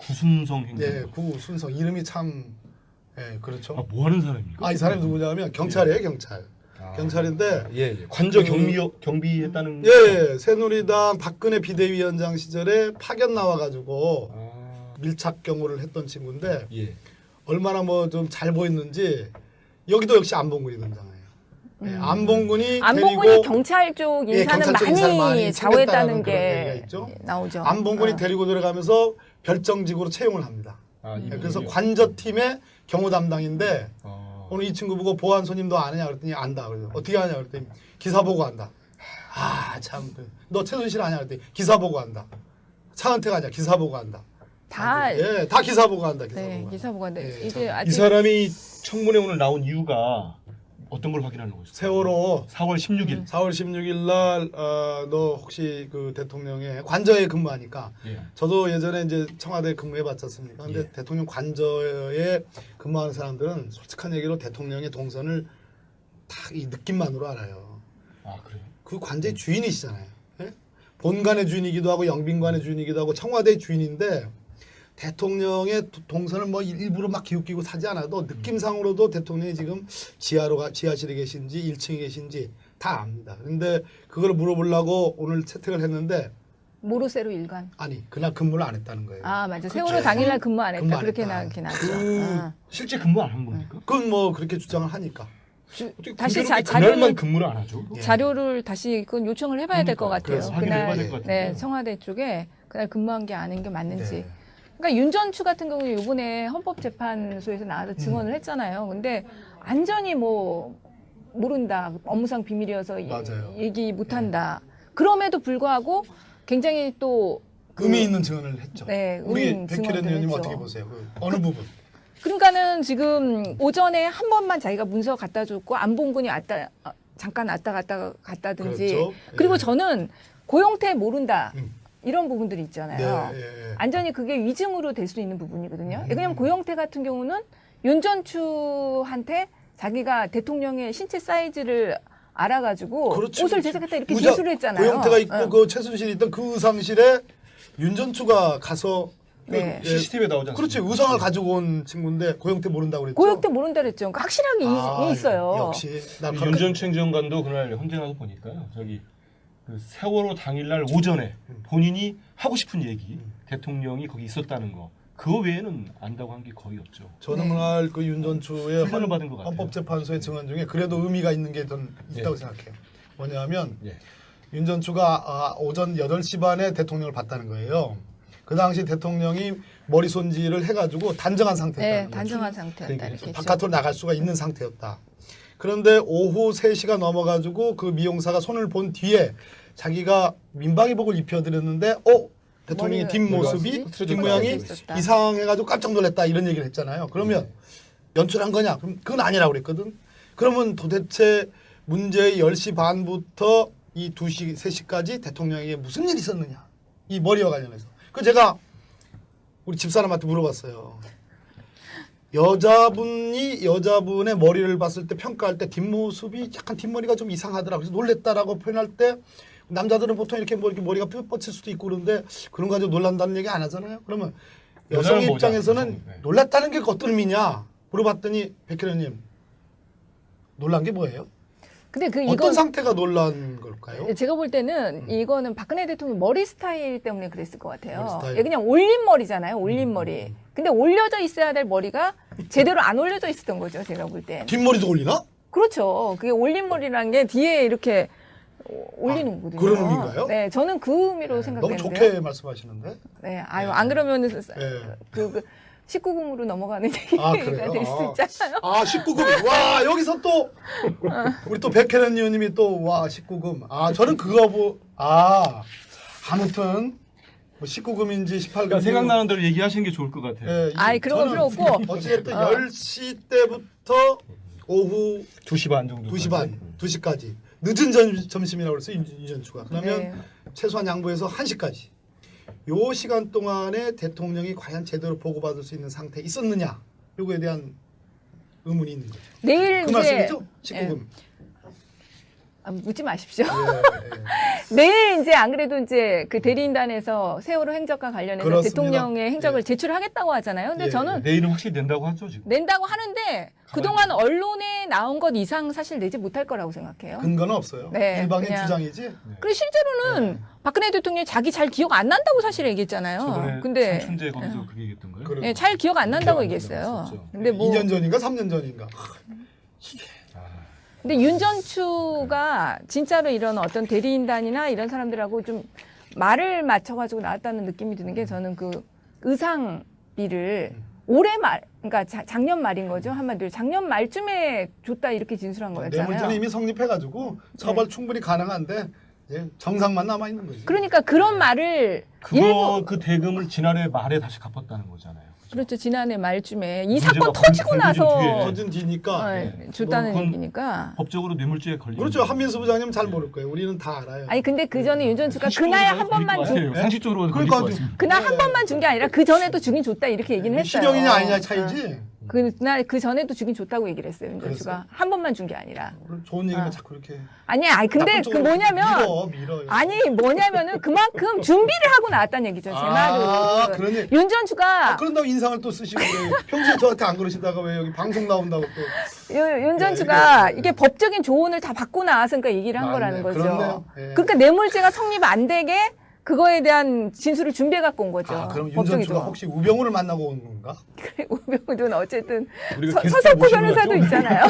구순성 행정. 네, 구순성 이름이 참 그렇죠. 아, 뭐 하는 사람입니까? 이 사람이 누구냐면 경찰이에요, 경찰. 경찰인데 관저 경비했다는. 새누리당 박근혜 비대위원장 시절에 파견 나와가지고 밀착 경호를 했던 친구인데 얼마나 뭐 좀 잘 보였는지 여기도 역시 안봉근이 등장해요. 안봉근이 데리고 경찰 쪽 인사는 경찰 쪽 많이 좌우했다는 그런 얘기가 게 있죠. 나오죠. 안봉근이 데리고 들어가면서 별정직으로 채용을 합니다. 그래서 관저팀의 경호 담당인데 오늘 이 친구 보고 보안 손님도 아느냐 그랬더니 안다. 그래서 어떻게 하냐 그랬더니 기사 보고 안다. 참. 너 최순실 아냐 그랬더니 기사 보고 안다. 차은택 아냐 기사 보고 안다. 다 기사 보고 한다. 기사 보고 한다. 이제 이 사람이 청문회 오늘 나온 이유가 어떤 걸 확인하려고 했어요? 세월호 4월 16일. 4월 16일 날 너 혹시 그 대통령의 관저에 근무하니까 저도 예전에 이제 청와대에 근무해 봤지 않습니까? 근데 대통령 관저에 근무하는 사람들은 솔직한 얘기로 대통령의 동선을 다 이 느낌만으로 알아요. 그래요? 그 관저의 주인이시잖아요. 본관의 주인이기도 하고 영빈관의 주인이기도 하고 청와대의 주인인데 대통령의 동선을 뭐 일부러 막 기웃기고 사지 않아도 느낌상으로도 대통령이 지금 지하실에 계신지 1층에 계신지 다 압니다. 근데 그걸 물어보려고 오늘 채택을 했는데 모르쇠로 일관. 아니 그날 근무를 안 했다는 거예요. 맞아. 세월호 당일날 근무 안 했다. 근무 안 그렇게 했다. 나긴 하죠. 실제 근무 안 한 겁니까? 그건 뭐 그렇게 주장을 하니까. 다시 그날만 근무를 안 하죠? 자료를 다시 그건 요청을 해봐야 될 것 같아요. 확인해봐야 될 것 같아요. 청와대 쪽에 그날 근무한 게 아닌 게 맞는지. 그러니까 윤전추 같은 경우는 이번에 헌법재판소에서 나와서 증언을 했잖아요. 근데 완전히 뭐 모른다. 업무상 비밀이어서 얘기 못한다. 그럼에도 불구하고 굉장히 또 의미 있는 증언을 했죠. 우리 백혜련 의원님 어떻게 보세요? 어느 부분? 그러니까는 지금 오전에 한 번만 자기가 문서 갖다 줬고 안봉근이 잠깐 왔다 갔다든지. 그렇죠. 그리고 저는 고영태 모른다. 이런 부분들이 있잖아요. 완전히 그게 위증으로 될 수 있는 부분이거든요. 왜냐하면 고영태 같은 경우는 윤전추한테 자기가 대통령의 신체 사이즈를 알아가지고 옷을 제작했다 이렇게 진술을 했잖아요. 고영태가 있고 그 최순실이 있던 그 의상실에 윤전추가 가서 CCTV에 나오지 않습니까? 그렇지. 의상을 가지고 온 친구인데 고영태 모른다고 그랬죠. 고영태 모른다 그랬죠. 그러니까 확실하게 있어요. 역시 윤전추 행정관도 그날 현재 나서 보니까요. 그 세월호 당일날 오전에 본인이 하고 싶은 얘기, 대통령이 거기 있었다는 거, 그거 외에는 안다고 한 게 거의 없죠. 저는 그날 그 윤전추의 받은 것 같아요. 헌법재판소의 증언 중에 그래도 의미가 있는 게 좀 있다고 생각해요. 뭐냐면 윤전추가 오전 8시 반에 대통령을 봤다는 거예요. 그 당시 대통령이 머리 손질을 해가지고 단정한 상태였다. 단정한 상태였다. 이렇게 바깥으로 나갈 수가 있는 상태였다. 그런데 오후 3시가 넘어가지고 그 미용사가 손을 본 뒤에 자기가 민방위복을 입혀드렸는데 대통령의 뒷모습이 뒷모양이 이상해가지고 깜짝 놀랐다 이런 얘기를 했잖아요. 그러면 연출한 거냐? 그럼 그건 아니라고 그랬거든. 그러면 도대체 문제의 10시 반부터 이 2시, 3시까지 대통령에게 무슨 일이 있었느냐? 이 머리와 관련해서. 그 제가 우리 집사람한테 물어봤어요. 여자분의 머리를 봤을 때 평가할 때 뒷모습이 약간 뒷머리가 좀 이상하더라. 그래서 놀랬다라고 표현할 때 남자들은 보통 이렇게 머리가 뻗칠 수도 있고 그런데 그런 거 가지고 놀란다는 얘기 안 하잖아요. 그러면 여성 입장에서는 놀랐다는 게 어떤 의미냐 물어봤더니 백혜련님 놀란 게 뭐예요? 근데 어떤 상태가 놀란 걸까요? 제가 볼 때는 이거는 박근혜 대통령 머리 스타일 때문에 그랬을 것 같아요. 그냥 올린 머리잖아요. 올린 머리. 근데 올려져 있어야 될 머리가 제대로 안 올려져 있었던 거죠. 제가 볼 때. 뒷머리도 올리나? 그렇죠. 그게 올린 머리라는 게 뒤에 이렇게 올리는 거거든요. 그런 의미인가요? 네, 저는 그 의미로 생각했는데요. 너무 좋게 말씀하시는데? 안 그러면은 그 19금으로 넘어가는 얘기가 될 수 있잖아요. 19금. 와, 여기서 또 우리 또 백혜련 의원님이 또 19금. 저는 그거 아무튼 19금인지 18금인지 그러니까 생각나는 대로 얘기하시는 게 좋을 것 같아요. 그런 거 필요 없고 어쨌든 10시 때부터 오후 2시 반 정도. 2시 반, 2시까지. 늦은 점심이라고 그랬어요. 윤전추가. 그러면 최소한 양보해서 1시까지. 요 시간 동안에 대통령이 과연 제대로 보고받을 수 있는 상태에 있었느냐. 요거에 대한 의문이 있는 거죠. 내일 그 말씀이죠? 19금. 묻지 마십시오. 예. 내일 이제 안 그래도 이제 그 대리인단에서 세월호 행적과 관련해서 그렇습니다. 대통령의 행적을 예. 제출하겠다고 하잖아요. 근데 예. 저는 내일은 확실히 낸다고 하죠 지금. 낸다고 하는데 그동안 언론에 나온 것 이상 사실 내지 못할 거라고 생각해요. 근거는 없어요. 네, 일방의 그냥- 주장이지. 그리고 실제로는 박근혜 대통령이 자기 잘 기억 안 난다고 사실 얘기했잖아요. 저번에 근데 삼춘재 거기서 그게 얘기했던 거예요. 그래. 예, 잘 기억 안 난다고 기억 안 얘기했어요. 난다고 했었죠. 근데 뭐 2년 전인가 3년 전인가. 근데 윤전추가 진짜로 이런 어떤 대리인단이나 이런 사람들하고 좀 말을 맞춰가지고 나왔다는 느낌이 드는 게 저는 그 의상비를 올해 말, 그러니까 작년 말인 거죠. 한마디로 작년 말쯤에 줬다 이렇게 진술한 뇌물죄는 거였잖아요. 이미 성립해가지고 처벌 충분히 가능한데 이제 정상만 남아 있는 거지. 그러니까 그런 말을 그거 일부 그 대금을 지난해 말에 다시 갚았다는 거잖아요. 그렇죠. 지난해 말쯤에 이 문제가 사건 터지고 걸린 나서 뒤에. 터진 뒤니까. 줬다는 그건 얘기니까. 법적으로 뇌물죄에 걸린. 그렇죠. 한민수 부장님 잘 모를 거예요. 우리는 다 알아요. 아니 근데 그 전에 윤전추가 그날 한 번만 준 상식적으로 걸릴 그러니까 것 같습니다. 그날 한 번만 준 게 아니라 그 전에도 주긴 줬다 이렇게 얘기는 했어요. 실형이냐 아니냐 차이지. 그날 그 전에도 주긴 줬다고 얘기를 했어요. 윤전추가 그랬어요? 한 번만 준 게 아니라. 좋은 얘기만 아. 자꾸 이렇게. 아니야. 아니 근데 나쁜 그 쪽으로 뭐냐면 밀어요. 아니 뭐냐면은 그만큼 준비를 하고 나왔다는 얘기죠. 제 아, 말은. 그러니. 윤전추가 그런다고 인상을 또 쓰시고 그래요. 평소에 저한테 안 그러시다가 왜 여기 방송 나온다고 또. 윤전추가 이게- 이게 법적인 조언을 다 받고 나와서 그러니까 얘기를 한 맞네. 거라는 거죠. 그렇네요. 예. 그러니까 뇌물죄가 성립 안 되게 그거에 대한 진술을 준비해 갖고 온 거죠. 아, 그럼 법적인 윤전추가 조언. 혹시 우병우를 만나고 온 건가? 우병우는 어쨌든 우리가 게스트로 서석구 모시는 거 변호사도 좀- 있잖아요.